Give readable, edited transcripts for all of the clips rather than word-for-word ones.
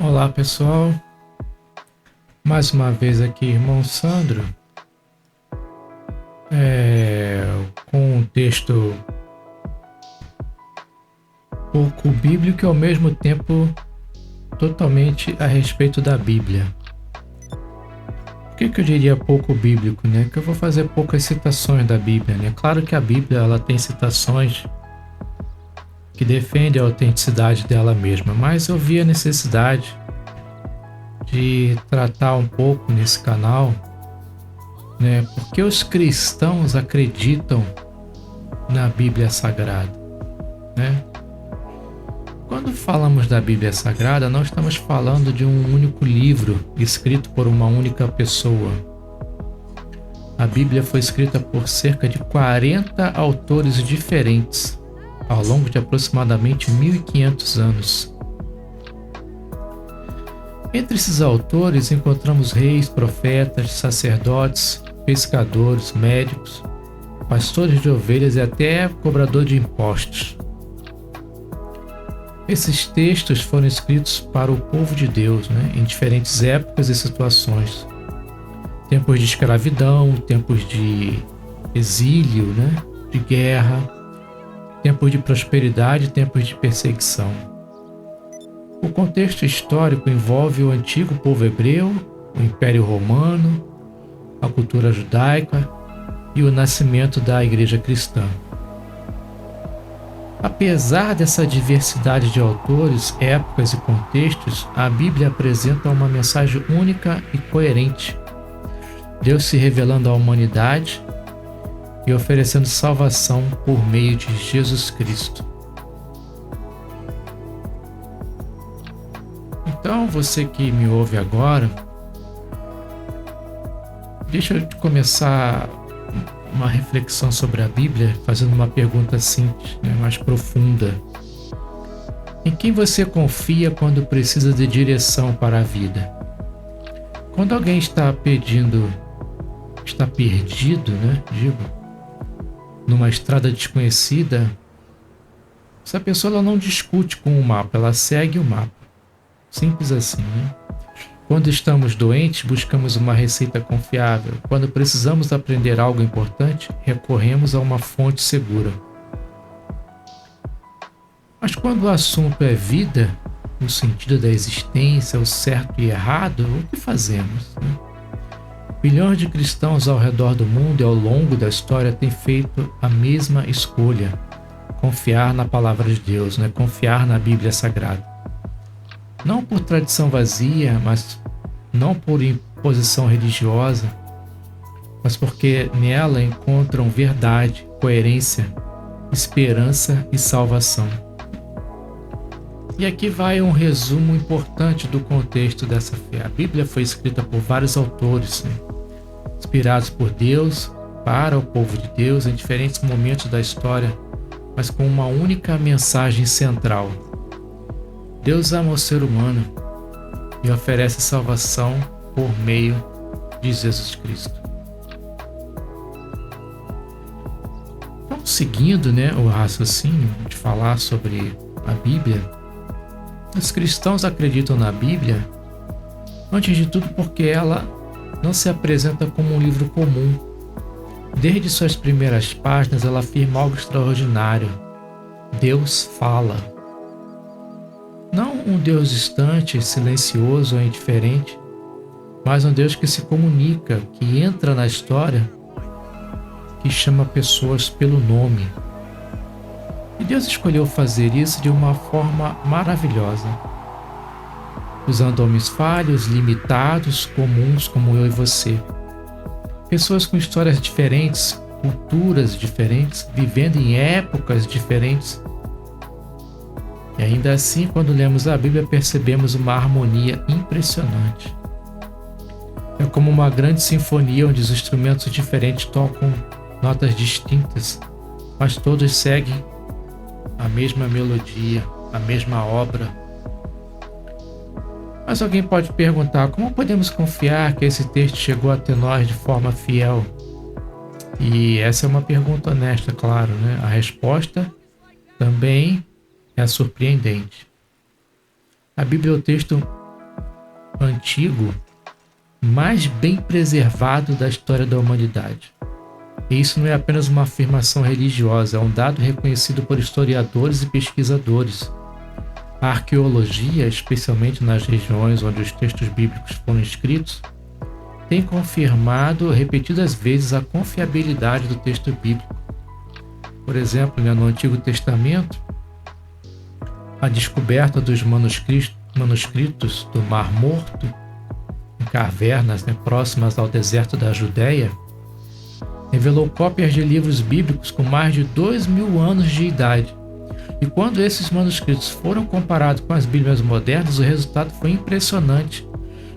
Olá pessoal, mais uma vez aqui irmão Sandro, com um texto pouco bíblico e ao mesmo tempo totalmente a respeito da Bíblia. Por que eu diria pouco bíblico, né? Que eu vou fazer poucas citações da Bíblia, né? Claro que a Bíblia ela tem citações que defendem a autenticidade dela mesma, mas eu vi a necessidade de tratar um pouco nesse canal, né? Porque os cristãos acreditam na Bíblia Sagrada, né? Quando falamos da Bíblia Sagrada, nós estamos falando de um único livro escrito por uma única pessoa. A Bíblia foi escrita por cerca de 40 autores diferentes ao longo de aproximadamente 1500 anos. Entre esses autores encontramos reis, profetas, sacerdotes, pescadores, médicos, pastores de ovelhas e até cobrador de impostos. Esses textos foram escritos para o povo de Deus, né, em diferentes épocas e situações. Tempos de escravidão, tempos de exílio, né, de guerra, tempos de prosperidade, tempos de perseguição. O contexto histórico envolve o antigo povo hebreu, o Império Romano, a cultura judaica e o nascimento da Igreja Cristã. Apesar dessa diversidade de autores, épocas e contextos, a Bíblia apresenta uma mensagem única e coerente. Deus se revelando à humanidade e oferecendo salvação por meio de Jesus Cristo. Então, você que me ouve agora, deixa eu começar uma reflexão sobre a Bíblia, fazendo uma pergunta simples, né, mais profunda. Em quem você confia quando precisa de direção para a vida? Quando alguém está perdido, né, numa estrada desconhecida, essa pessoa ela não discute com o mapa, ela segue o mapa. Simples assim, né? Quando estamos doentes, buscamos uma receita confiável. Quando precisamos aprender algo importante, recorremos a uma fonte segura. Mas quando o assunto é vida, no sentido da existência, o certo e errado, o que fazemos, né? Milhões de cristãos ao redor do mundo e ao longo da história têm feito a mesma escolha: confiar na palavra de Deus, né? Confiar na Bíblia Sagrada. Não por tradição vazia, mas não por imposição religiosa, mas porque nela encontram verdade, coerência, esperança e salvação. E aqui vai um resumo importante do contexto dessa fé. A Bíblia foi escrita por vários autores, né, inspirados por Deus, para o povo de Deus, em diferentes momentos da história, mas com uma única mensagem central: Deus ama o ser humano e oferece salvação por meio de Jesus Cristo. Então, seguindo, né, o raciocínio de falar sobre a Bíblia, os cristãos acreditam na Bíblia, antes de tudo porque ela não se apresenta como um livro comum. Desde suas primeiras páginas, ela afirma algo extraordinário: Deus fala. Não um Deus distante, silencioso ou indiferente, mas um Deus que se comunica, que entra na história, que chama pessoas pelo nome. E Deus escolheu fazer isso de uma forma maravilhosa, usando homens falhos, limitados, comuns como eu e você. Pessoas com histórias diferentes, culturas diferentes, vivendo em épocas diferentes. E ainda assim, quando lemos a Bíblia, percebemos uma harmonia impressionante. É como uma grande sinfonia onde os instrumentos diferentes tocam notas distintas, mas todos seguem a mesma melodia, a mesma obra. Mas alguém pode perguntar: como podemos confiar que esse texto chegou até nós de forma fiel? E essa é uma pergunta honesta, claro, né? A resposta também é surpreendente. A Bíblia é o texto antigo mais bem preservado da história da humanidade. E isso não é apenas uma afirmação religiosa, é um dado reconhecido por historiadores e pesquisadores. A arqueologia, especialmente nas regiões onde os textos bíblicos foram escritos, tem confirmado repetidas vezes a confiabilidade do texto bíblico. Por exemplo, no Antigo Testamento, a descoberta dos manuscritos do Mar Morto, em cavernas próximas ao deserto da Judéia, revelou cópias de livros bíblicos com mais de 2.000 anos de idade. E quando esses manuscritos foram comparados com as Bíblias modernas, o resultado foi impressionante.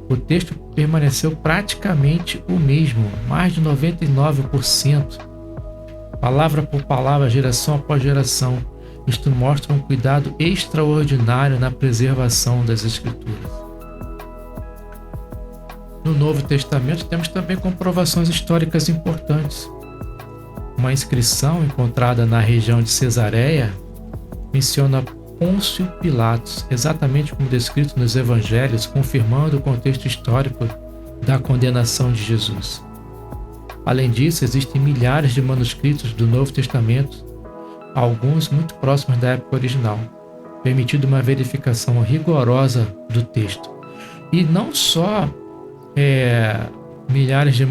O texto permaneceu praticamente o mesmo, mais de 99%, palavra por palavra, geração após geração. Isto mostra um cuidado extraordinário na preservação das Escrituras. No Novo Testamento temos também comprovações históricas importantes. Uma inscrição encontrada na região de Cesareia menciona Pôncio Pilatos, exatamente como descrito nos Evangelhos, confirmando o contexto histórico da condenação de Jesus. Além disso, existem milhares de manuscritos do Novo Testamento, alguns muito próximos da época original, permitindo uma verificação rigorosa do texto. E não só milhares de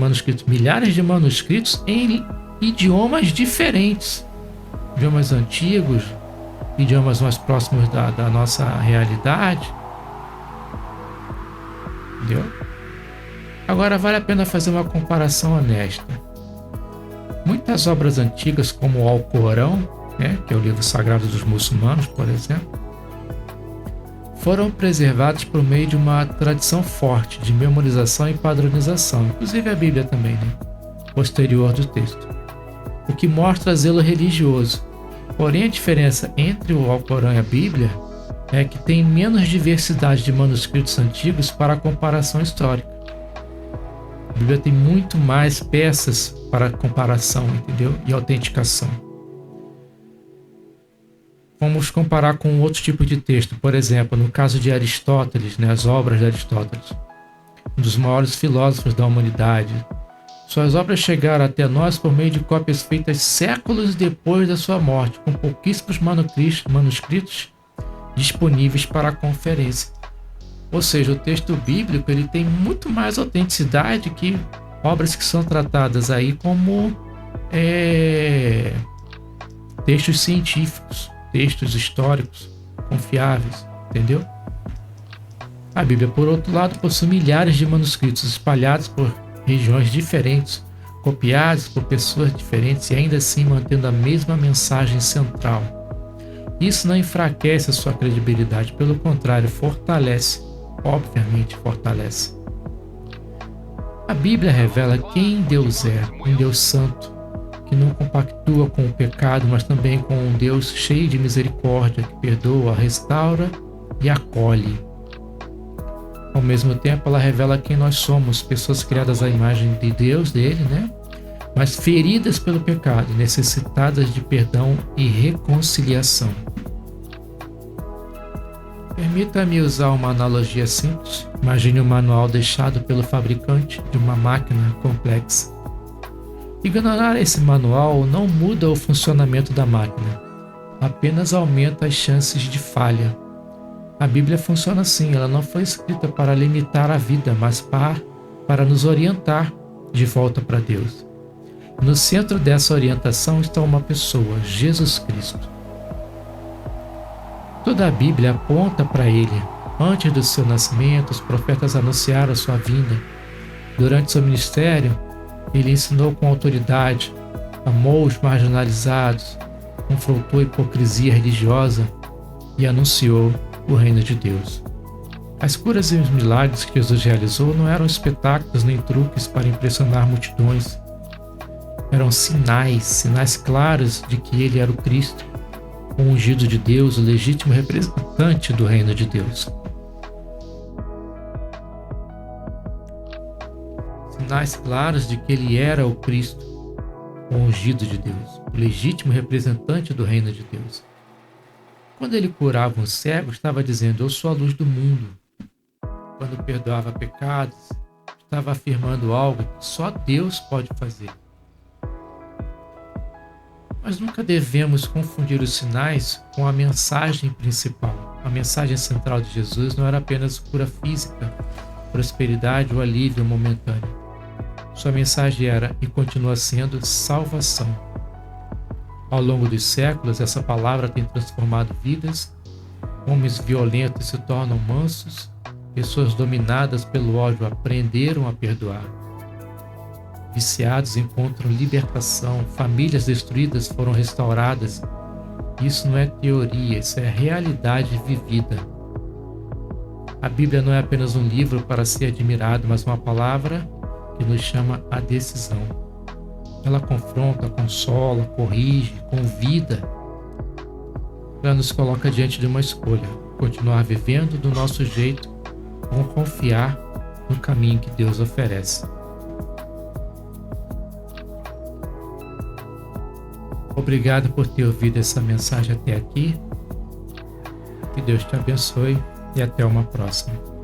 manuscritos em idiomas diferentes, idiomas antigos, idiomas mais próximos da nossa realidade. Entendeu? Agora vale a pena fazer uma comparação honesta. Muitas obras antigas, como o Alcorão, que é o livro sagrado dos muçulmanos, por exemplo, foram preservados por meio de uma tradição forte de memorização e padronização, inclusive a Bíblia também, posterior do texto, o que mostra zelo religioso. Porém, a diferença entre o Alcorão e a Bíblia é que tem menos diversidade de manuscritos antigos para a comparação histórica. A Bíblia tem muito mais peças para comparação, entendeu? E autenticação. Vamos comparar com outro tipo de texto, por exemplo, no caso de Aristóteles, as obras de Aristóteles, um dos maiores filósofos da humanidade. Suas obras chegaram até nós por meio de cópias feitas séculos depois da sua morte, com pouquíssimos manuscritos disponíveis para a conferência. Ou seja, o texto bíblico ele tem muito mais autenticidade que obras que são tratadas aí como textos científicos, textos históricos, confiáveis, entendeu? A Bíblia, por outro lado, possui milhares de manuscritos espalhados por regiões diferentes, copiados por pessoas diferentes e ainda assim mantendo a mesma mensagem central. Isso não enfraquece a sua credibilidade, pelo contrário, fortalece, obviamente fortalece. A Bíblia revela quem Deus é, um Deus santo, que não compactua com o pecado, mas também com um Deus cheio de misericórdia, que perdoa, restaura e acolhe. Ao mesmo tempo, ela revela quem nós somos, pessoas criadas à imagem de Deus, dele, mas feridas pelo pecado, necessitadas de perdão e reconciliação. Permita-me usar uma analogia simples. Imagine um manual deixado pelo fabricante de uma máquina complexa. Ignorar esse manual não muda o funcionamento da máquina, apenas aumenta as chances de falha. A Bíblia funciona assim, ela não foi escrita para limitar a vida, mas para nos orientar de volta para Deus. No centro dessa orientação está uma pessoa, Jesus Cristo. Toda a Bíblia aponta para Ele. Antes do seu nascimento, os profetas anunciaram a sua vinda. Durante seu ministério, Ele ensinou com autoridade, amou os marginalizados, confrontou a hipocrisia religiosa e anunciou o reino de Deus. As curas e os milagres que Jesus realizou não eram espetáculos nem truques para impressionar multidões. Eram sinais claros de que Ele era o Cristo, o ungido de Deus, o legítimo representante do reino de Deus. Sinais claros de que Ele era o Cristo, o ungido de Deus, o legítimo representante do reino de Deus. Quando Ele curava um cego, estava dizendo: eu sou a luz do mundo. quando perdoava pecados, estava afirmando algo que só Deus pode fazer. Mas nunca devemos confundir os sinais com a mensagem principal. A mensagem central de Jesus não era apenas cura física, prosperidade ou alívio momentâneo. Sua mensagem era e continua sendo salvação. Ao longo dos séculos, essa palavra tem transformado vidas. Homens violentos se tornam mansos, pessoas dominadas pelo ódio aprenderam a perdoar. Viciados encontram libertação, famílias destruídas foram restauradas. Isso não é teoria, isso é realidade vivida. A Bíblia não é apenas um livro para ser admirado, mas uma palavra que nos chama à decisão. Ela confronta, consola, corrige, convida. Ela nos coloca diante de uma escolha: continuar vivendo do nosso jeito ou confiar no caminho que Deus oferece. Obrigado por ter ouvido essa mensagem até aqui. Que Deus te abençoe e até uma próxima.